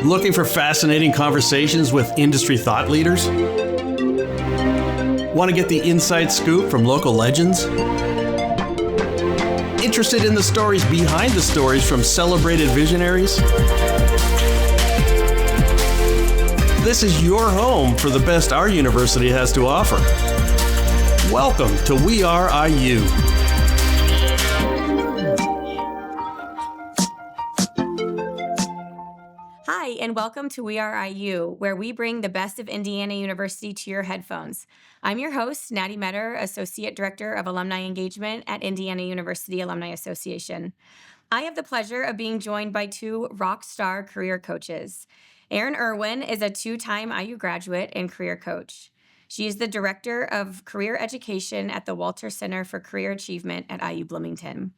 Looking for fascinating conversations with industry thought leaders? Want to get the inside scoop from local legends? Interested in the stories behind the stories from celebrated visionaries? This is your home for the best our university has to offer. Welcome to We Are IU. Hi, and welcome to We Are IU, where we bring the best of Indiana University to your headphones. I'm your host, Natty Metter, Associate Director of Alumni Engagement at Indiana University Alumni Association. I have the pleasure of being joined by two rock star career coaches. Erin Irwin is a two-time IU graduate and career coach. She is the Director of Career Education at the Walter Center for Career Achievement at IU Bloomington.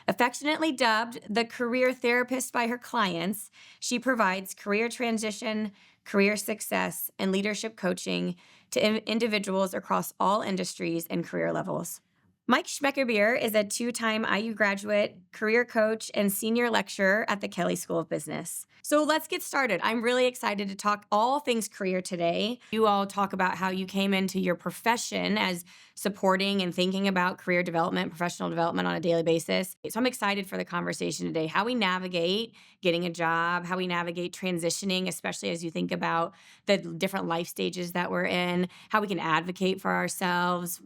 Affectionately dubbed the career therapist by her clients, she provides career transition, career success, and leadership coaching to individuals across all industries and career levels. Mike Schmeckerbeer is a two-time IU graduate, career coach, and senior lecturer at the Kelley School of Business. So let's get started. I'm really excited to talk all things career today. You all talk about how you came into your profession as supporting and thinking about career development, professional development on a daily basis. So I'm excited for the conversation today, how we navigate getting a job, how we navigate transitioning, especially as you think about the different life stages that we're in, how we can advocate for ourselves,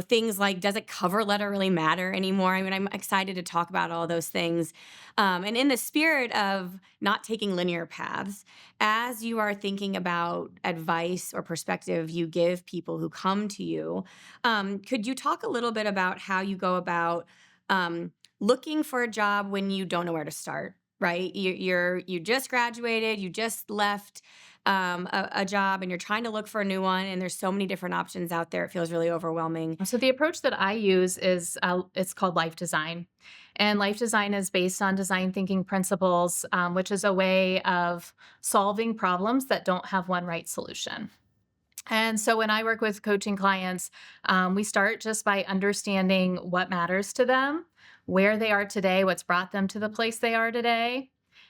things like, does a cover letter really matter anymore? I mean, I'm excited to talk about all those things. And in the spirit of not taking linear paths, as you are thinking about advice or perspective you give people who come to you, could you talk a little bit about how you go about looking for a job when you don't know where to start, right? You just graduated, you just left a job, and you're trying to look for a new one, and there's so many different options out there. It feels really overwhelming. So the approach that I use is it's called life design. And life design is based on design thinking principles, which is a way of solving problems that don't have one right solution. And so when I work with coaching clients, we start just by understanding what matters to them, where they are today, what's brought them to the place they are today.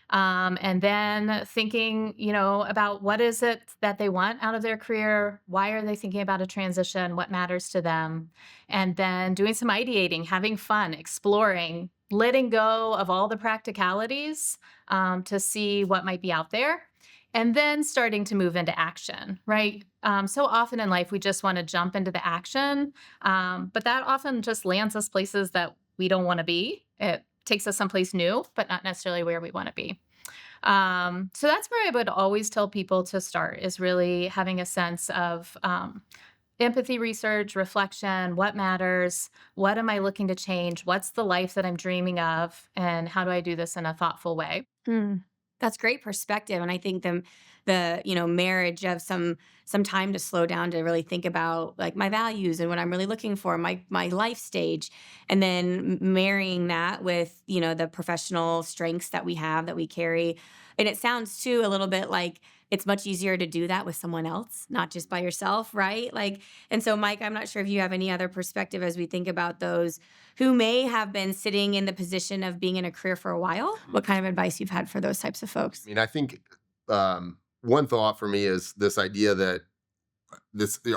And then thinking, about what is it that they want out of their career? Why are they thinking about a transition? What matters to them? And then doing some ideating, having fun, exploring, letting go of all the practicalities to see what might be out there. And then starting to move into action, right? So often in life, we just want to jump into the action, but that often just lands us places that we don't want to be. It takes us someplace new, but not necessarily where we want to be. So that's where I would always tell people to start, is really having a sense of empathy research, reflection, what matters, what am I looking to change, what's the life that I'm dreaming of, and how do I do this in a thoughtful way? That's great perspective. And I think the marriage of some time to slow down to really think about like my values and what I'm really looking for, my life stage, and then marrying that with, the professional strengths that we have, that we carry. And it sounds too a little bit like it's much easier to do that with someone else, not just by yourself, right? And so Mike, I'm not sure if you have any other perspective as we think about those who may have been sitting in the position of being in a career for a while. What kind of advice you've had for those types of folks? I mean, I think one thought for me is this idea that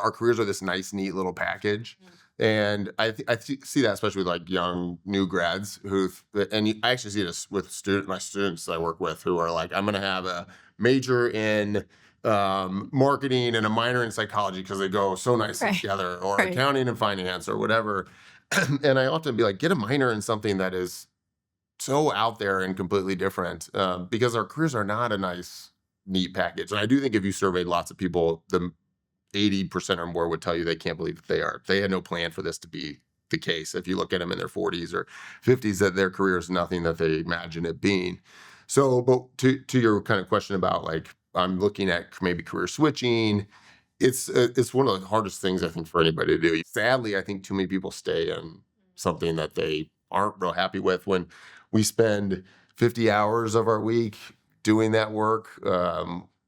our careers are this nice, neat little package. And I see that especially with like young new grads I actually see this with my students I work with who are like, I'm going to have a major in marketing and a minor in psychology because they go so nicely together, or accounting and finance or whatever. And I often be like, get a minor in something that is so out there and completely different, because our careers are not a nice, neat package. And I do think if you surveyed lots of people, the 80% or more would tell you they can't believe that they had no plan for this to be the case. If you look at them in their 40s or 50s, that their career is nothing that they imagine it being. So, but to your kind of question about like, I'm looking at maybe career switching, it's one of the hardest things I think for anybody to do. Sadly, I think too many people stay in something that they aren't real happy with. When we spend 50 hours of our week doing that work,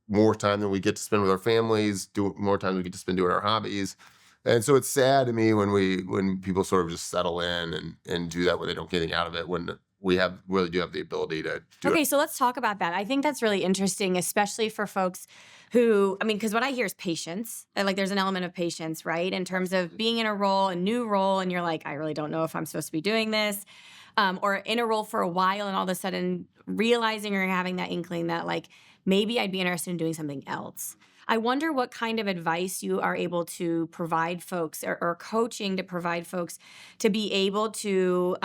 more time than we get to spend with our families, more time we get to spend doing our hobbies. And so it's sad to me when people sort of just settle in and do that when they don't get anything out of it, when we really do have the ability to do Okay, it. so let's talk about that. I think that's really interesting, especially for folks who, I mean, because what I hear is patience. And like there's an element of patience, right? In terms of being in a new role, and you're like, I really don't know if I'm supposed to be doing this. Or in a role for a while, and all of a sudden realizing or having that inkling that like maybe I'd be interested in doing something else. I wonder what kind of advice you are able to provide folks or coaching to provide folks to be able to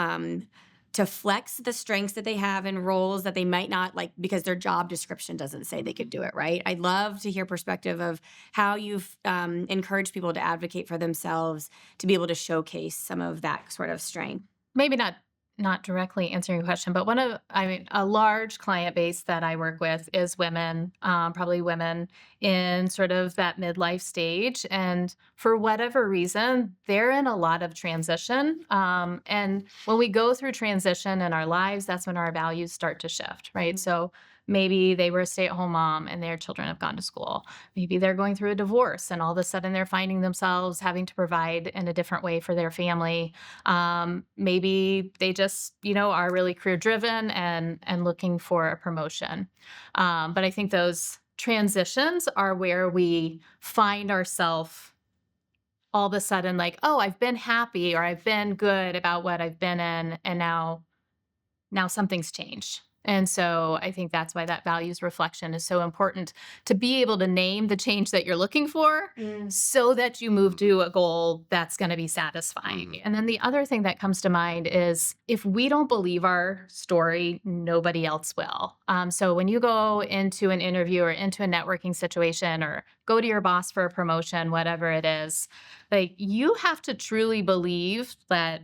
flex the strengths that they have in roles that they might not like because their job description doesn't say they could do it, right? I'd love to hear perspective of how you've encouraged people to advocate for themselves to be able to showcase some of that sort of strength. Maybe not directly answering your question, but a large client base that I work with is women, probably women in sort of that midlife stage. And for whatever reason, they're in a lot of transition. And when we go through transition in our lives, that's when our values start to shift, right? So maybe they were a stay-at-home mom and their children have gone to school. Maybe they're going through a divorce and all of a sudden they're finding themselves having to provide in a different way for their family. Maybe they just, are really career driven and looking for a promotion. But I think those transitions are where we find ourselves all of a sudden like, oh, I've been happy or I've been good about what I've been in, and now something's changed. And so I think that's why that values reflection is so important, to be able to name the change that you're looking for so that you move to a goal that's going to be satisfying. And then the other thing that comes to mind is if we don't believe our story, nobody else will. So when you go into an interview or into a networking situation or go to your boss for a promotion, whatever it is, like you have to truly believe that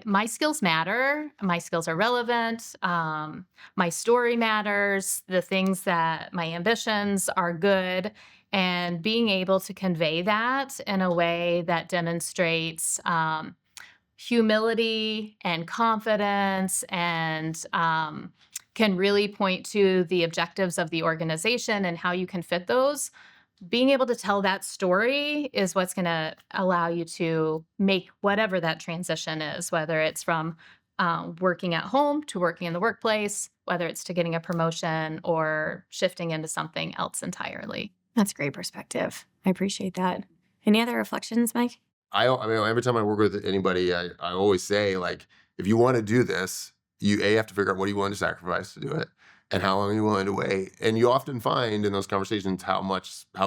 my skills matter. My skills are relevant. My story matters. The things that my ambitions are good, and being able to convey that in a way that demonstrates humility and confidence and can really point to the objectives of the organization and how you can fit those. Being able to tell that story is what's going to allow you to make whatever that transition is, whether it's from working at home to working in the workplace, whether it's to getting a promotion or shifting into something else entirely. That's great perspective. I appreciate that. Any other reflections, Mike? I mean, every time I work with anybody, I always say, like, if you want to do this, you have to figure out what you want to sacrifice to do it, and how long are you willing to wait. And you often find in those conversations how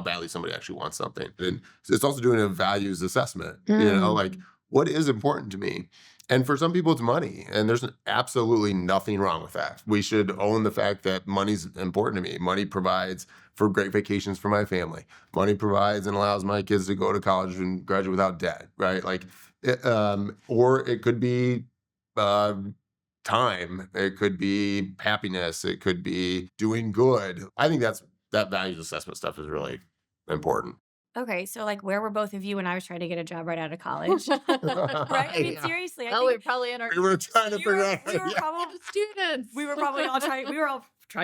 badly somebody actually wants something. And it's also doing a values assessment, like what is important to me. And for some people, it's money. And there's absolutely nothing wrong with that. We should own the fact that money's important to me. Money provides for great vacations for my family. Money provides and allows my kids to go to college and graduate without debt, right? Like, or it could be time. It could be happiness. It could be doing good. I think that values assessment stuff is really important. Okay, so like where were both of you when I was trying to get a job right out of college? Right? I mean, Yeah. seriously, I Oh, think we're probably in our We were trying to we figure were, out. we were Yeah, probably students. we were probably all trying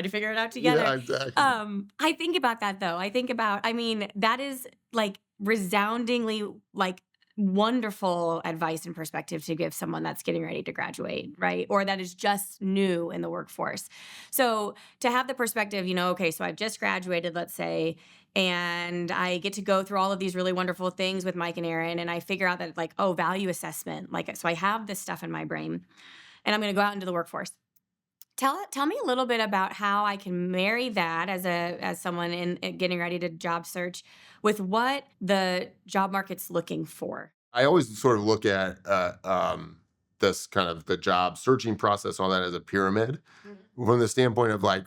to figure it out together. yeah, exactly. I think about that though. I mean, that is like resoundingly like wonderful advice and perspective to give someone that's getting ready to graduate, right? Or that is just new in the workforce. So to have the perspective, okay, so I've just graduated, let's say, and I get to go through all of these really wonderful things with Mike and Aaron, and I figure out that like, oh, value assessment, like, so I have this stuff in my brain, and I'm going to go out into the workforce. Tell me a little bit about how I can marry that as someone in getting ready to job search with what the job market's looking for. I always sort of look at this kind of the job searching process, all that as a pyramid from the standpoint of like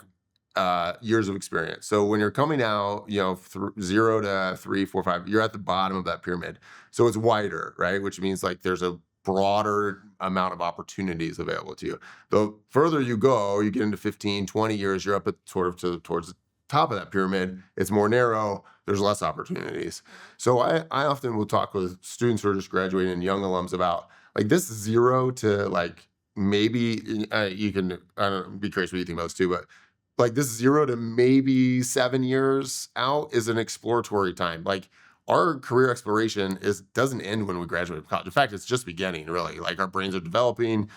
years of experience. So when you're coming out, 0 to 3, 4, 5, you're at the bottom of that pyramid. So it's wider, right? Which means like there's a broader amount of opportunities available to you. The further you go, you get into 15, 20 years, you're up at towards the top of that pyramid. It's more narrow. There's less opportunities. So I often will talk with students who are just graduating and young alums about like this 0 to like maybe you can, I don't know, be curious what you think about this too, but like this 0 to maybe 7 years out is an exploratory time. Like our career exploration doesn't end when we graduate from college. In fact, it's just beginning, really. Like our brains are developing.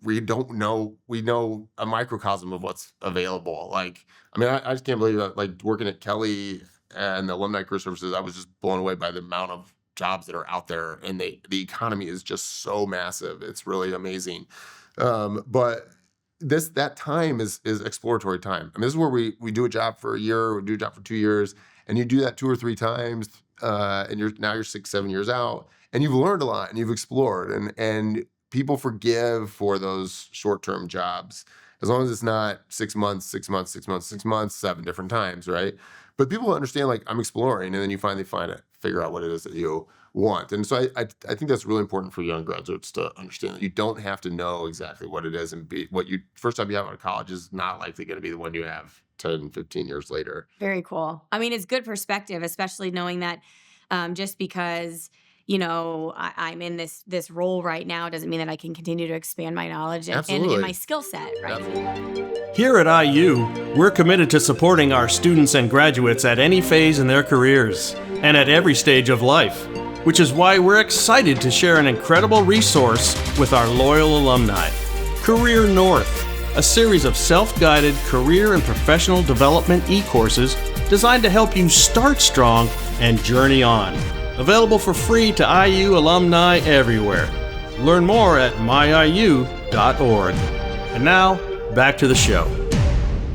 we don't know, we know a microcosm of what's available. Like, I mean, I just can't believe that, like, working at Kelly and the alumni career services, I was just blown away by the amount of jobs that are out there, and the economy is just so massive. It's really amazing. But that time is exploratory time. I mean, this is where we do a job for a year, we do a job for 2 years, and you do that 2 or 3 times, and you're 6, 7 years out, and you've learned a lot and you've explored, and people forgive for those short-term jobs as long as it's not 6 months, 6 months, 6 months, 6 months, 7 different times, right? But people understand, like, I'm exploring, and then you finally figure out what it is that you want. And so I think that's really important for young graduates to understand that you don't have to know exactly what it is, and be what you first time you have out of college is not likely going to be the one you have 10, 15 years later. Very cool. I mean, it's good perspective, especially knowing that just because, you know, I'm in this role right now doesn't mean that I can continue to expand my knowledge and Absolutely. my skill set, right? Absolutely. Here at IU, we're committed to supporting our students and graduates at any phase in their careers and at every stage of life, which is why we're excited to share an incredible resource with our loyal alumni, Career North, a series of self-guided career and professional development e-courses designed to help you start strong and journey on. Available for free to IU alumni everywhere. Learn more at myiu.org. And now, back to the show.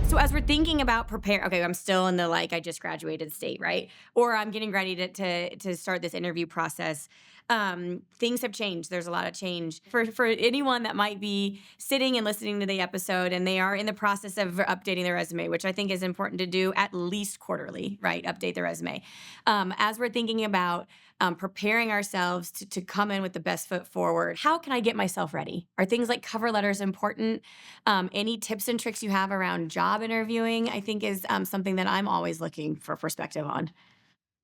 So as we're thinking about okay, I'm still in the I just graduated state, right? Or I'm getting ready to start this interview process. Things have changed. There's a lot of change. For anyone that might be sitting and listening to the episode and they are in the process of updating their resume, which I think is important to do at least quarterly, right? Update their resume. As we're thinking about preparing ourselves to come in with the best foot forward, how can I get myself ready? Are things like cover letters important? Any tips and tricks you have around job interviewing, I think is something that I'm always looking for perspective on.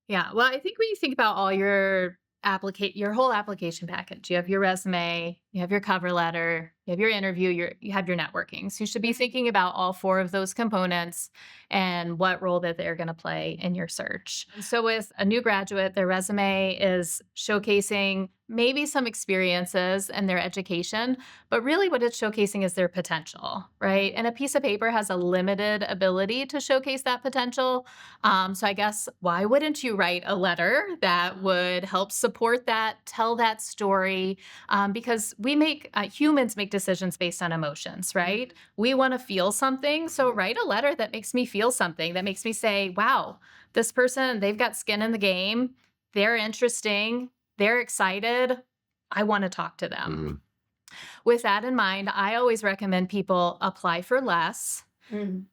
Yeah. Well, I think when you think about all your whole application package, you have your resume, you have your cover letter, you have your interview, you have your networking. So you should be thinking about all 4 of those components and what role that they're going to play in your search. And so with a new graduate, their resume is showcasing maybe some experiences and their education, but really what it's showcasing is their potential, right? And a piece of paper has a limited ability to showcase that potential. So I guess why wouldn't you write a letter that would help support that, tell that story? Because humans make decisions based on emotions, right? We want to feel something. So write a letter that makes me feel something, that makes me say, wow, this person, they've got skin in the game. They're interesting. They're excited. I want to talk to them. Mm-hmm. With that in mind, I always recommend people apply for less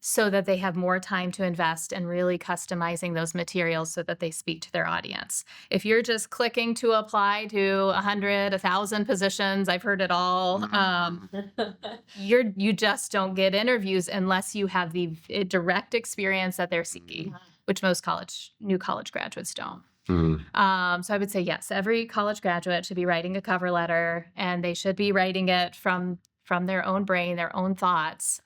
so that they have more time to invest in really customizing those materials so that they speak to their audience. If you're just clicking to apply to 100, 1,000 positions, I've heard it all, you just don't get interviews unless you have the direct experience that they're seeking, which most new college graduates don't. Mm-hmm. So I would say, yes, every college graduate should be writing a cover letter, and they should be writing it from their own brain, their own thoughts,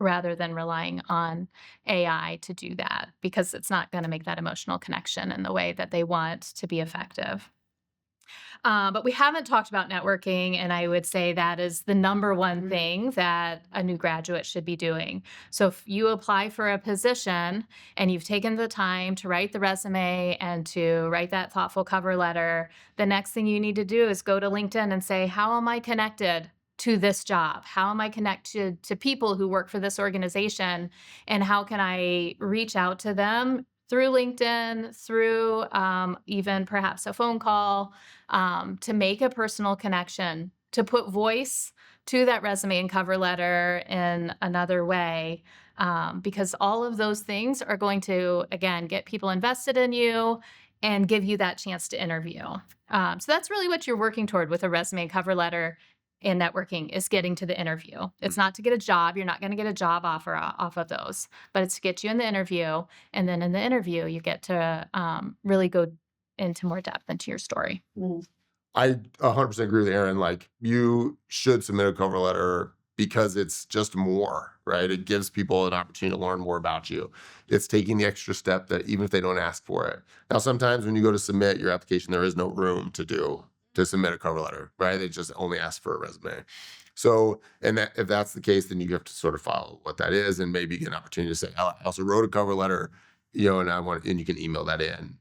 rather than relying on AI to do that, because it's not going to make that emotional connection in the way that they want to be effective. But we haven't talked about networking, and I would say that is the number one thing that a new graduate should be doing. So if you apply for a position and you've taken the time to write the resume and to write that thoughtful cover letter, the next thing you need to do is go to LinkedIn and say, how am I connected to this job? How am I connected to people who work for this organization? And how can I reach out to them through LinkedIn, through even perhaps a phone call, to make a personal connection, to put voice to that resume and cover letter in another way, because all of those things are going to, again, get people invested in you and give you that chance to interview. So that's really what you're working toward with a resume and cover letter and networking, is getting to the interview. It's not to get a job. You're not going to get a job offer off of those, but it's to get you in the interview. And then in the interview, you get to really go into more depth into your story. I 100% agree with Erin. Like, you should submit a cover letter because it's just more, right? It gives people an opportunity to learn more about you. It's taking the extra step that even if they don't ask for it. Now, sometimes when you go to submit your application, there is no room to do to submit a cover letter, right? They just only ask for a resume. So, and that, if that's the case, then you have to sort of follow what that is, and maybe get an opportunity to say, I also wrote a cover letter, and you can email that in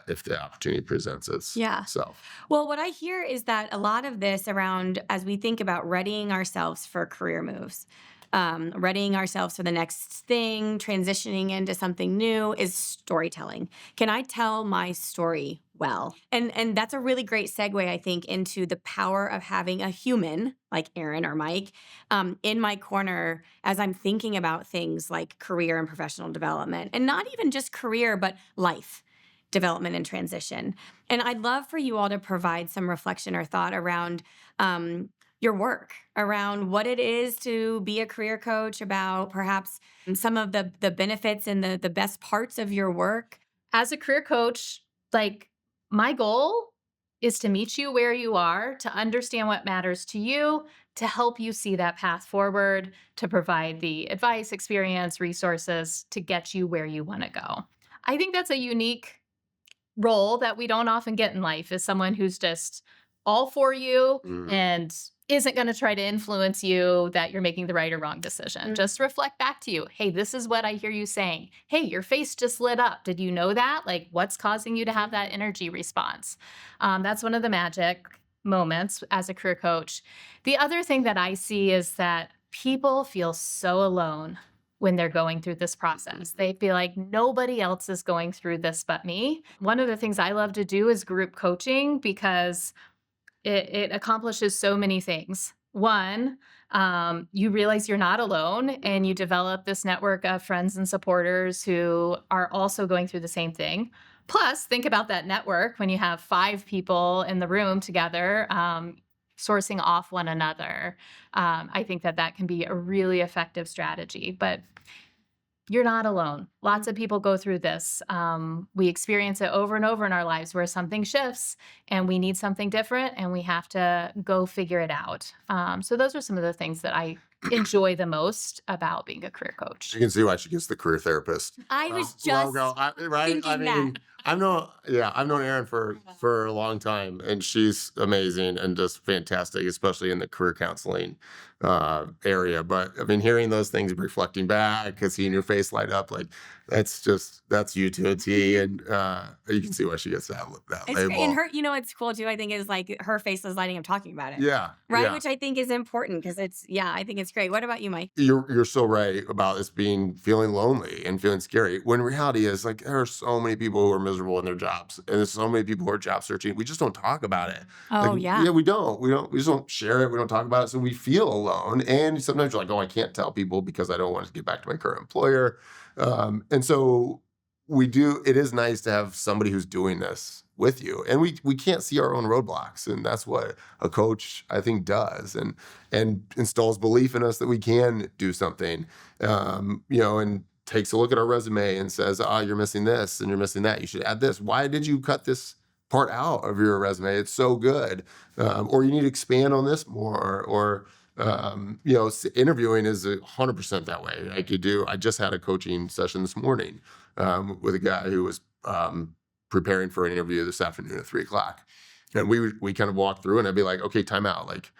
if the opportunity presents itself. Well, what I hear is that a lot of this around, as we think about readying ourselves for career moves, readying ourselves for the next thing, transitioning into something new, is storytelling. Can I tell my story well? And that's a really great segue, I think, into the power of having a human like Aaron or Mike in my corner as I'm thinking about things like career and professional development, and not even just career, but life development and transition. And I'd love for you all to provide some reflection or thought around your work, around what it is to be a career coach, about perhaps some of the benefits and the best parts of your work. As a career coach, like, my goal is to meet you where you are, to understand what matters to you, to help you see that path forward, to provide the advice, experience, resources to get you where you want to go. I think that's a unique role that we don't often get in life, is someone who's just all for you and isn't going to try to influence you that you're making the right or wrong decision. Just reflect back to you. Hey, this is what I hear you saying. Hey, your face just lit up. Did you know that? Like, what's causing you to have that energy response? That's one of the magic moments as a career coach. The other thing that I see is that people feel so alone when they're going through this process. They feel like nobody else is going through this but me. One of the things I love to do is group coaching, because it accomplishes so many things. One, you realize you're not alone, and you develop this network of friends and supporters who are also going through the same thing. Plus, think about that network when you have 5 people in the room together, sourcing off one another. I think that can be a really effective strategy. But you're not alone. Lots of people go through this. We experience it over and over in our lives, where something shifts and we need something different, and we have to go figure it out. So those are some of the things that I enjoy the most about being a career coach. You can see why she gets the career therapist. I was just right. I mean, I've known Erin for a long time, and she's amazing and just fantastic, especially in the career counseling area. But I mean, hearing those things, reflecting back, seeing your face light up, like, that's you to a T, and you can see why she gets that it's label. great. And her, it's cool too, I think, is like her face is lighting up talking about it. Yeah. Right. Yeah. Which I think is important, because I think it's great. What about you, Mike? You're so right about this feeling lonely and feeling scary, when reality is, like, there are so many people who are miserable in their jobs, and there's so many people who are job searching. We just don't talk about it. Oh, like, yeah. We just don't share it. We don't talk about it. So we feel alone. And sometimes you're like, oh, I can't tell people because I don't want to get back to my current employer. And so it is nice to have somebody who's doing this with you. And we can't see our own roadblocks. And that's what a coach, I think, does, and installs belief in us that we can do something, and takes a look at our resume and says, you're missing this and you're missing that. You should add this. Why did you cut this part out of your resume? It's so good. Or you need to expand on this more. Or, interviewing is 100% that way. I just had a coaching session this morning with a guy who was preparing for an interview this afternoon at 3:00. And we kind of walked through, and I'd be like, okay, time out. Like,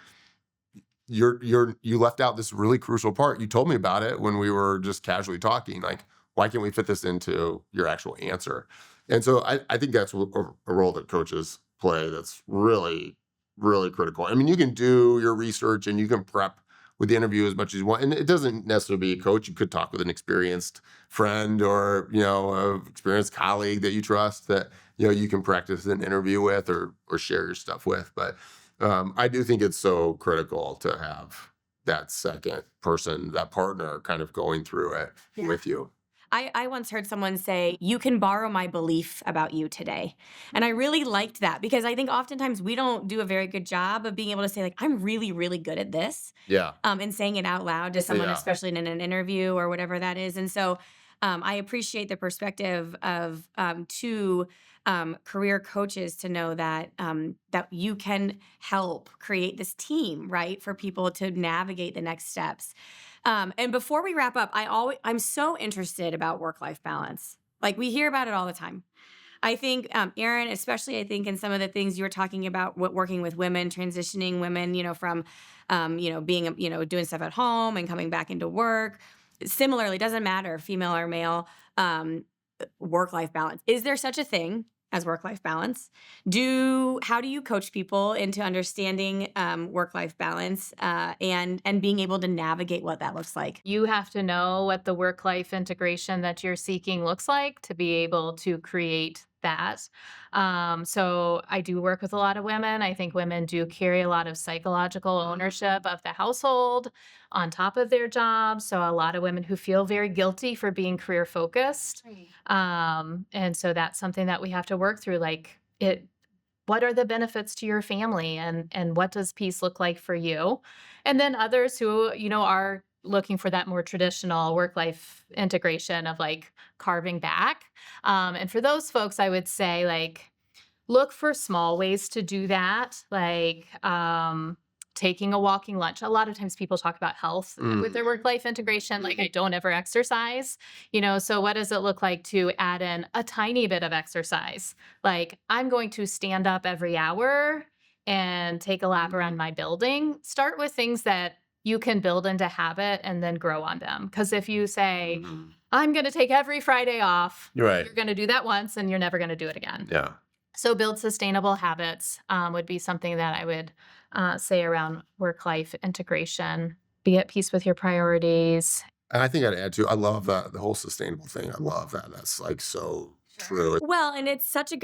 you left out this really crucial part. You told me about it when we were just casually talking. Like, why can't we fit this into your actual answer? And so I think that's a role that coaches play that's really, really critical. I mean, you can do your research and you can prep with the interview as much as you want. And it doesn't necessarily be a coach. You could talk with an experienced friend or, an experienced colleague that you trust, that, you can practice an interview with or share your stuff with. But I do think it's so critical to have that second person, that partner, kind of going through it with you. I once heard someone say, you can borrow my belief about you today. And I really liked that, because I think oftentimes we don't do a very good job of being able to say, like, I'm really, really good at this. Yeah. And saying it out loud to someone, especially in an interview or whatever that is. And so I appreciate the perspective of two career coaches to know that that you can help create this team, right, for people to navigate the next steps. And before we wrap up, I'm so interested about work-life balance. Like, we hear about it all the time. I think, Erin, especially I think in some of the things you were talking about, working with women, transitioning women, from, being, doing stuff at home and coming back into work. Similarly, doesn't matter, female or male, work-life balance. Is there such a thing as work-life balance? How do you coach people into understanding work-life balance and being able to navigate what that looks like? You have to know what the work-life integration that you're seeking looks like to be able to create that. So I do work with a lot of women. I think women do carry a lot of psychological ownership of the household on top of their job. So a lot of women who feel very guilty for being career focused. And so that's something that we have to work through. Like what are the benefits to your family and what does peace look like for you? And then others who, are looking for that more traditional work-life integration of like carving back. And for those folks, I would say like look for small ways to do that, like taking a walking lunch. A lot of times people talk about health with their work-life integration, like I don't ever exercise, so what does it look like to add in a tiny bit of exercise? Like I'm going to stand up every hour and take a lap around my building. Start with things that you can build into habit and then grow on them. Because if you say, I'm going to take every Friday off, Right. you're going to do that once and you're never going to do it again. Yeah. So build sustainable habits would be something that I would say around work-life integration. Be at peace with your priorities. And I think I'd add to, I love that, the whole sustainable thing. I love that. That's like so true. Well, and it's such a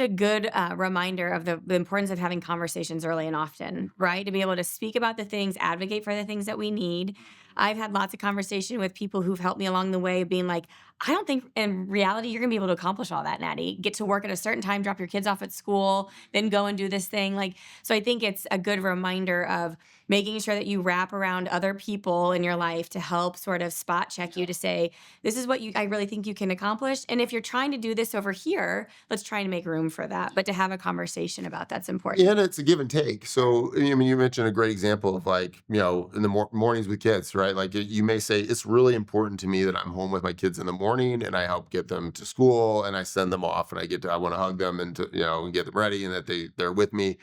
good reminder of the importance of having conversations early and often, right? To be able to speak about the things, advocate for the things that we need. I've had lots of conversation with people who've helped me along the way, being like, I don't think in reality you're gonna be able to accomplish all that, Natty. Get to work at a certain time, drop your kids off at school, then go and do this thing. So I think it's a good reminder of making sure that you wrap around other people in your life to help sort of spot check you to say, this is what I really think you can accomplish. And if you're trying to do this over here, let's try and make room for that. But to have a conversation about that's important. And it's a give and take. So, I mean, you mentioned a great example of like, in the mornings with kids, right? Like you may say, it's really important to me that I'm home with my kids in the morning and I help get them to school and I send them off and I want to hug them and and get them ready and that they're with me.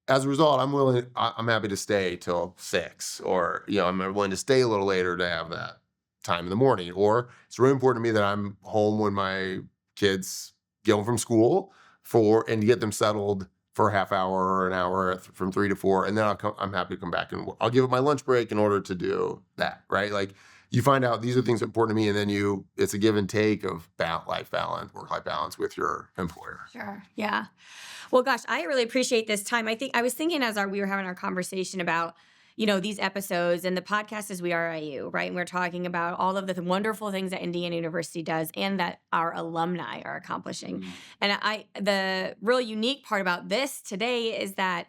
As a result, I'm happy to stay till 6 or, I'm willing to stay a little later to have that time in the morning. Or it's really important to me that I'm home when my kids get home from school and get them settled for a half hour or an hour from 3 to 4. And then I'm happy to come back and I'll give it my lunch break in order to do that, right? Like you find out these are things that are important to me and then it's a give and take of work-life balance with your employer. Sure. Yeah. Well, gosh, I really appreciate this time. I was thinking as we were having our conversation about, these episodes and the podcast is We Are IU, right? And we're talking about all of the wonderful things that Indiana University does and that our alumni are accomplishing. And the real unique part about this today is that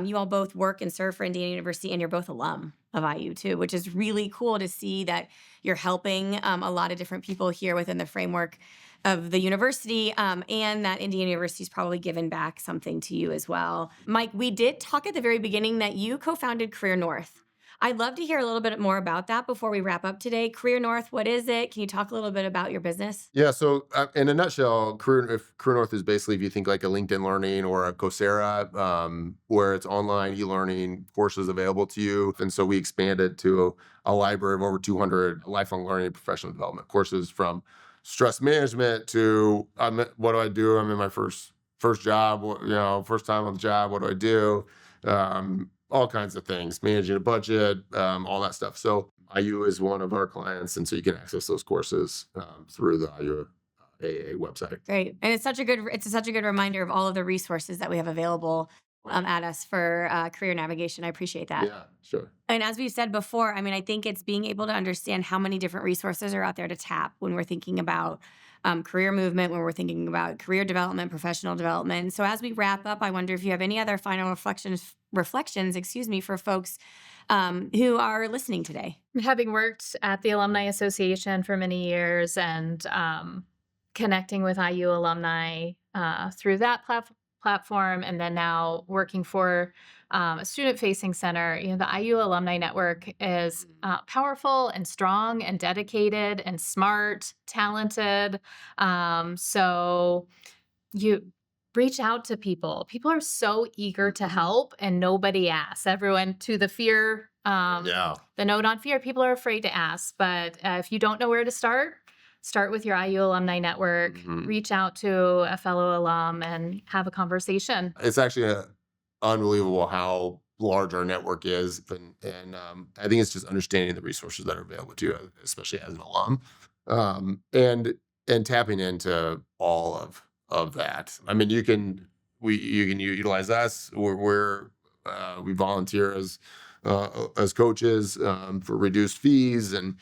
you all both work and serve for Indiana University and you're both alum of IU too, which is really cool to see that you're helping a lot of different people here within the framework of the university, and that Indiana University has probably given back something to you as well. Mike, we did talk at the very beginning that you co-founded Career North. I'd love to hear a little bit more about that before we wrap up today. Career North, what is it? Can you talk a little bit about your business? Yeah, so in a nutshell, Career North is basically, if you think like a LinkedIn Learning or a Coursera, where it's online e-learning courses available to you. And so we expanded to a library of over 200 lifelong learning and professional development courses, from stress management to what do I do? I'm in my first job, first time on the job. What do I do? All kinds of things, managing a budget, all that stuff. So IU is one of our clients, and so you can access those courses through the IU AA website. Great, and it's such a good reminder of all of the resources that we have available at us for career navigation. I appreciate that. Yeah, sure. And as we've said before, I mean, I think it's being able to understand how many different resources are out there to tap when we're thinking about career movement, when we're thinking about career development, professional development. So as we wrap up, I wonder if you have any other final reflections, for folks who are listening today. Having worked at the Alumni Association for many years and connecting with IU alumni through that platform, and then now working for a student-facing center, the IU Alumni Network is powerful and strong and dedicated and smart, talented. So you reach out to people. People are so eager to help and nobody asks. Everyone to the fear, Yeah. the note on fear, people are afraid to ask. But if you don't know where to start with your IU Alumni Network, reach out to a fellow alum and have a conversation. It's actually unbelievable how large our network is. And I think it's just understanding the resources that are available to you, especially as an alum, and tapping into all of that. I mean, you can utilize us. We volunteer as coaches for reduced fees, and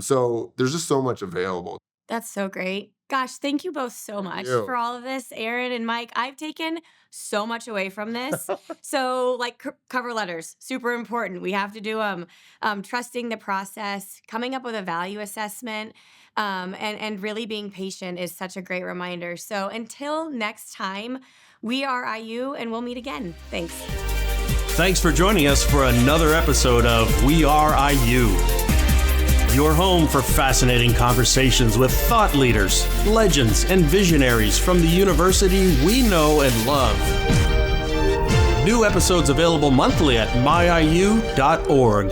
so there's just so much available. That's so great. Gosh, thank you both so much you. for all of this, Aaron and Mike. I've taken so much away from this. So, like cover letters, super important. We have to do them. Trusting the process, coming up with a value assessment, and really being patient is such a great reminder. So, until next time, we are IU, and we'll meet again. Thanks. Thanks for joining us for another episode of We Are IU. Your home for fascinating conversations with thought leaders, legends, and visionaries from the university we know and love. New episodes available monthly at myiu.org.